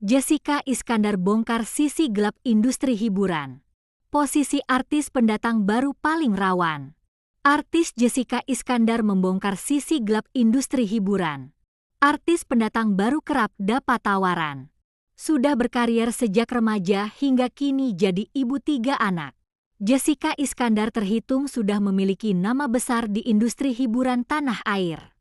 Jessica Iskandar bongkar sisi gelap industri hiburan. Posisi artis pendatang baru paling rawan. Artis Jessica Iskandar membongkar sisi gelap industri hiburan. Artis pendatang baru kerap dapat tawaran. Sudah berkarir sejak remaja hingga kini jadi ibu 3 anak. Jessica Iskandar terhitung sudah memiliki nama besar di industri hiburan tanah air.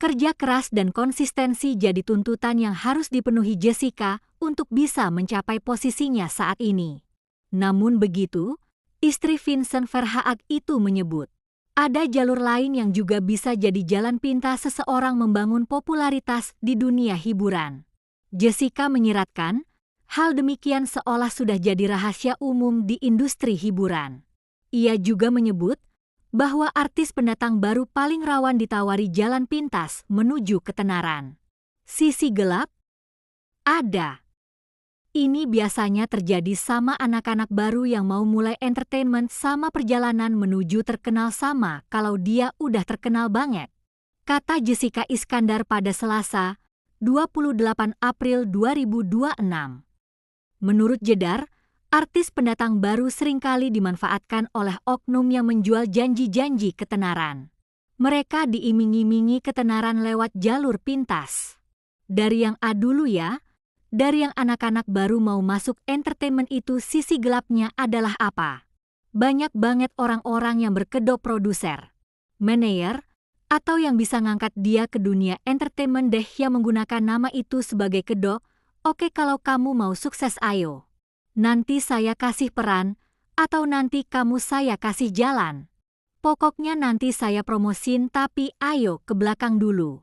Kerja keras dan konsistensi jadi tuntutan yang harus dipenuhi Jessica untuk bisa mencapai posisinya saat ini. Namun begitu, istri Vincent Verhaagh itu menyebut, ada jalur lain yang juga bisa jadi jalan pintas seseorang membangun popularitas di dunia hiburan. Jessica menyiratkan, hal demikian seolah sudah jadi rahasia umum di industri hiburan. Ia juga menyebut, bahwa artis pendatang baru paling rawan ditawari jalan pintas menuju ketenaran. Sisi gelap? Ada. Ini biasanya terjadi sama anak-anak baru yang mau mulai entertainment sama perjalanan menuju terkenal sama kalau dia udah terkenal banget. Kata Jessica Iskandar pada Selasa, 28 April 2026. Menurut Jedar, artis pendatang baru seringkali dimanfaatkan oleh oknum yang menjual janji-janji ketenaran. Mereka diiming-imingi ketenaran lewat jalur pintas. Dari yang dulu ya, dari yang anak-anak baru mau masuk entertainment itu sisi gelapnya adalah apa? Banyak banget orang-orang yang berkedok produser, manajer, atau yang bisa ngangkat dia ke dunia entertainment deh yang menggunakan nama itu sebagai kedok. Oke, kalau kamu mau sukses ayo. Nanti saya kasih peran, atau nanti kamu saya kasih jalan. Pokoknya nanti saya promosin tapi ayo ke belakang dulu.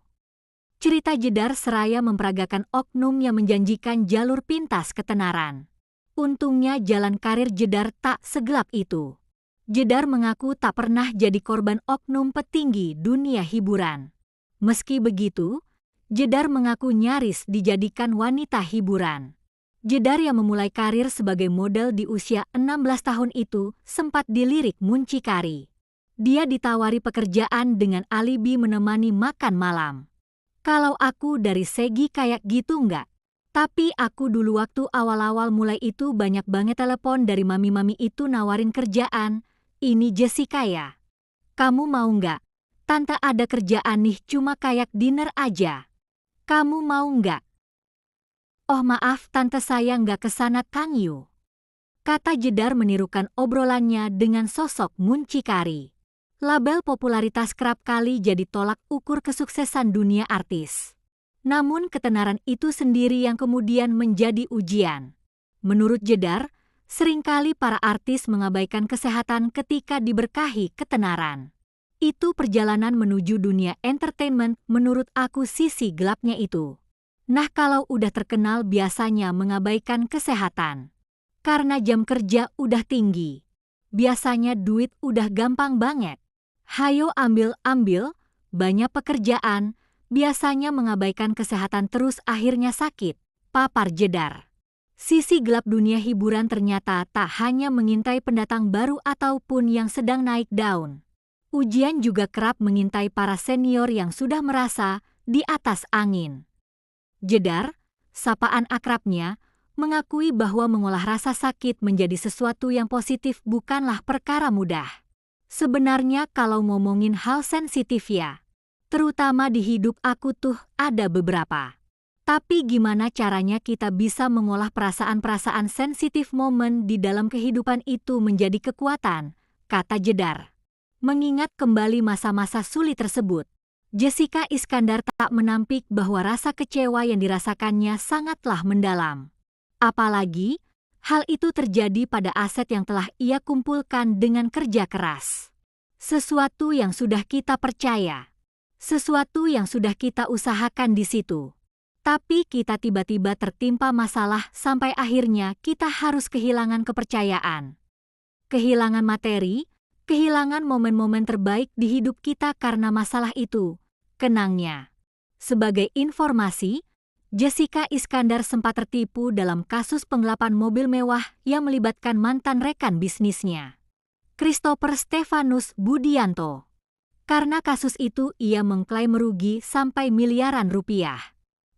Cerita Jedar seraya memperagakan oknum yang menjanjikan jalur pintas ketenaran. Untungnya jalan karir Jedar tak segelap itu. Jedar mengaku tak pernah jadi korban oknum petinggi dunia hiburan. Meski begitu, Jedar mengaku nyaris dijadikan wanita hiburan. Jedar yang memulai karir sebagai model di usia 16 tahun itu sempat dilirik muncikari. Dia ditawari pekerjaan dengan alibi menemani makan malam. Kalau aku dari segi kayak gitu enggak. Tapi aku dulu waktu awal-awal mulai itu banyak banget telepon dari mami-mami itu nawarin kerjaan. Ini Jessica ya. Kamu mau enggak? Tante ada kerjaan nih cuma kayak dinner aja. Kamu mau enggak? Oh maaf tante saya nggak kesana Kang Yu. Kata Jedar menirukan obrolannya dengan sosok muncikari. Label popularitas kerap kali jadi tolak ukur kesuksesan dunia artis. Namun ketenaran itu sendiri yang kemudian menjadi ujian. Menurut Jedar, seringkali para artis mengabaikan kesehatan ketika diberkahi ketenaran. Itu perjalanan menuju dunia entertainment menurut aku sisi gelapnya itu. Nah kalau udah terkenal biasanya mengabaikan kesehatan. Karena jam kerja udah tinggi. Biasanya duit udah gampang banget. Hayo ambil, banyak pekerjaan, biasanya mengabaikan kesehatan terus akhirnya sakit, papar Jedar. Sisi gelap dunia hiburan ternyata tak hanya mengintai pendatang baru ataupun yang sedang naik daun. Ujian juga kerap mengintai para senior yang sudah merasa di atas angin. Jedar, sapaan akrabnya, mengakui bahwa mengolah rasa sakit menjadi sesuatu yang positif bukanlah perkara mudah. Sebenarnya kalau ngomongin hal sensitif ya, terutama di hidup aku tuh ada beberapa. Tapi gimana caranya kita bisa mengolah perasaan-perasaan sensitif momen di dalam kehidupan itu menjadi kekuatan, kata Jedar. Mengingat kembali masa-masa sulit tersebut, Jessica Iskandar tak menampik bahwa rasa kecewa yang dirasakannya sangatlah mendalam. Apalagi, hal itu terjadi pada aset yang telah ia kumpulkan dengan kerja keras. Sesuatu yang sudah kita percaya. Sesuatu yang sudah kita usahakan di situ. Tapi kita tiba-tiba tertimpa masalah sampai akhirnya kita harus kehilangan kepercayaan. Kehilangan materi, kehilangan momen-momen terbaik di hidup kita karena masalah itu, kenangnya. Sebagai informasi, Jessica Iskandar sempat tertipu dalam kasus penggelapan mobil mewah yang melibatkan mantan rekan bisnisnya, Christopher Stefanus Budianto. Karena kasus itu ia mengklaim merugi sampai miliaran rupiah.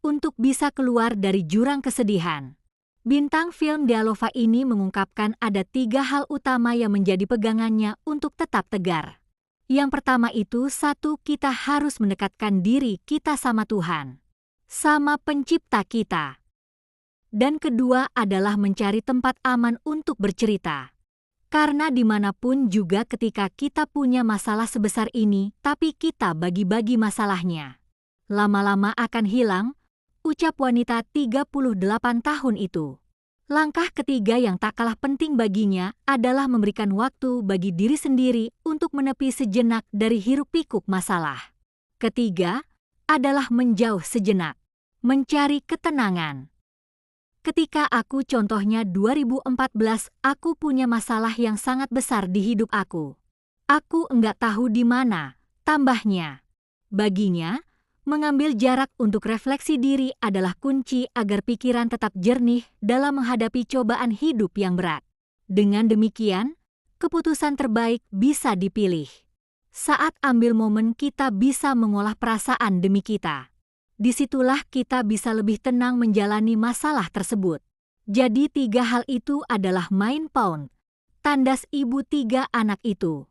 untuk bisa keluar dari jurang kesedihan. Bintang film Dealova ini mengungkapkan ada 3 hal utama yang menjadi pegangannya untuk tetap tegar. Yang pertama itu, 1, kita harus mendekatkan diri kita sama Tuhan, sama pencipta kita. Dan kedua adalah mencari tempat aman untuk bercerita. Karena dimanapun juga ketika kita punya masalah sebesar ini, tapi kita bagi-bagi masalahnya, lama-lama akan hilang, ucap wanita 38 tahun itu. Langkah ketiga yang tak kalah penting baginya adalah memberikan waktu bagi diri sendiri untuk menepi sejenak dari hiruk-pikuk masalah. Ketiga adalah menjauh sejenak, mencari ketenangan. Ketika aku contohnya 2014, aku punya masalah yang sangat besar di hidup aku. Aku enggak tahu di mana, tambahnya. Baginya, mengambil jarak untuk refleksi diri adalah kunci agar pikiran tetap jernih dalam menghadapi cobaan hidup yang berat. Dengan demikian, keputusan terbaik bisa dipilih. Saat ambil momen kita bisa mengolah perasaan demi kita. Disitulah kita bisa lebih tenang menjalani masalah tersebut. Jadi 3 hal itu adalah main point, tandas ibu 3 anak itu.